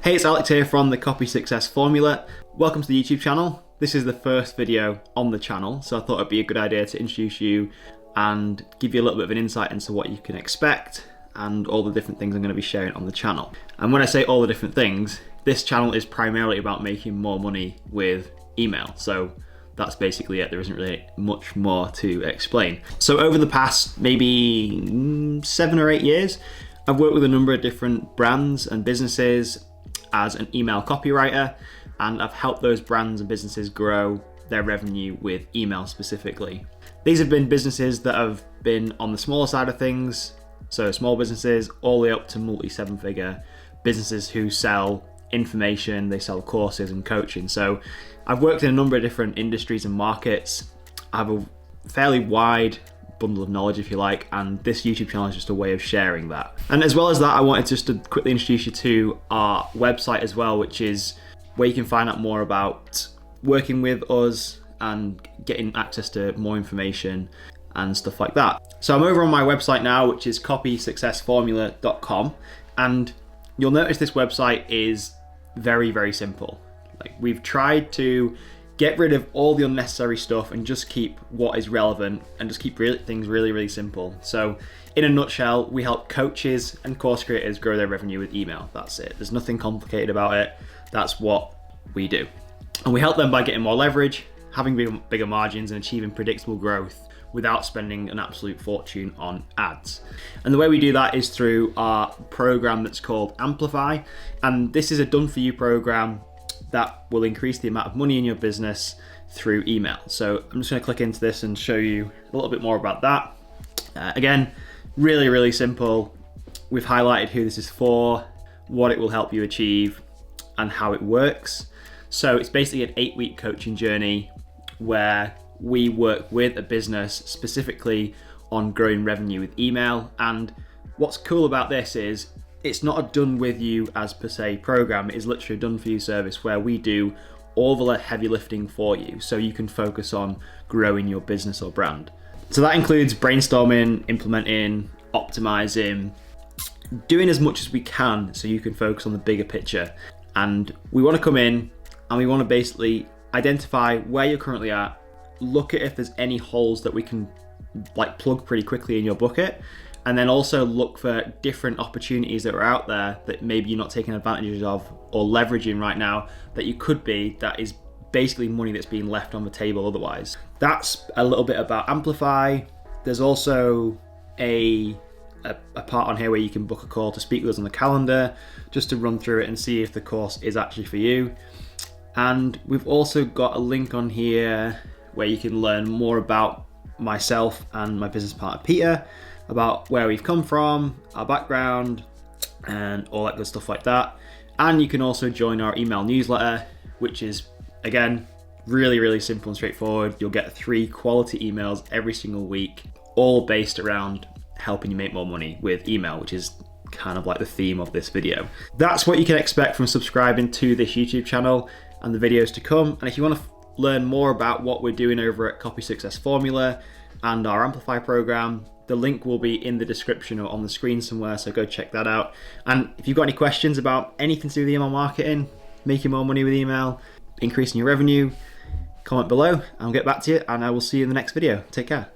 Hey, it's Alex here from the Copy Success Formula. Welcome to the YouTube channel. This is the first video on the channel, so I thought it'd be a good idea to introduce you and give you a little bit of an insight into what you can expect and all the different things I'm going to be sharing on the channel. And when I say all the different things, this channel is primarily about making more money with email. So that's basically it. There isn't really much more to explain. So over the past maybe 7 or 8 years, I've worked with a number of different brands and businesses as an email copywriter, and I've helped those brands and businesses grow their revenue with email specifically. These have been businesses that have been on the smaller side of things, so small businesses all the way up to multi-7-figure businesses who sell information, they sell courses and coaching. So I've worked in a number of different industries and markets. I have a fairly wide bundle of knowledge, if you like, and this YouTube channel is just a way of sharing that. And as well as that, I wanted just to quickly introduce you to our website as well, which is where you can find out more about working with us and getting access to more information and stuff like that. So I'm over on my website now, which is copysuccessformula.com, and you'll notice this website is very, very simple. Like, we've tried to get rid of all the unnecessary stuff and just keep what is relevant and just keep things really, really simple. So in a nutshell, we help coaches and course creators grow their revenue with email. That's it. There's nothing complicated about it. That's what we do. And we help them by getting more leverage, having bigger margins, and achieving predictable growth without spending an absolute fortune on ads. And the way we do that is through our program that's called Amplify. And this is a done-for-you program that will increase the amount of money in your business through email. So I'm just going to click into this and show you a little bit more about that. Again, really, really simple. We've highlighted who this is for, what it will help you achieve, and how it works. So it's basically an 8-week coaching journey where we work with a business specifically on growing revenue with email. And what's cool about this is it's not a done with you as per se program. It is literally a done for you service where we do all the heavy lifting for you so you can focus on growing your business or brand. So that includes brainstorming, implementing, optimizing, doing as much as we can so you can focus on the bigger picture. And we want to come in and we want to basically identify where you're currently at, look at if there's any holes that we can plug pretty quickly in your bucket, and then also look for different opportunities that are out there that maybe you're not taking advantage of or leveraging right now that you could be, that is basically money that's being left on the table otherwise. That's a little bit about Amplify. There's also a part on here where you can book a call to speak with us on the calendar just to run through it and see if the course is actually for you. And we've also got a link on here where you can learn more about myself and my business partner Peter, about where we've come from, our background, and all that good stuff like that. And you can also join our email newsletter, which is, again, really, really simple and straightforward. You'll get 3 quality emails every single week, all based around helping you make more money with email, which is kind of like the theme of this video. That's what you can expect from subscribing to this YouTube channel and the videos to come. And if you want to learn more about what we're doing over at Copy Success Formula and our Amplify program, the link will be in the description or on the screen somewhere, so go check that out. And if you've got any questions about anything to do with email marketing, making more money with email, increasing your revenue, comment below and I'll get back to you, and I will see you in the next video. Take care.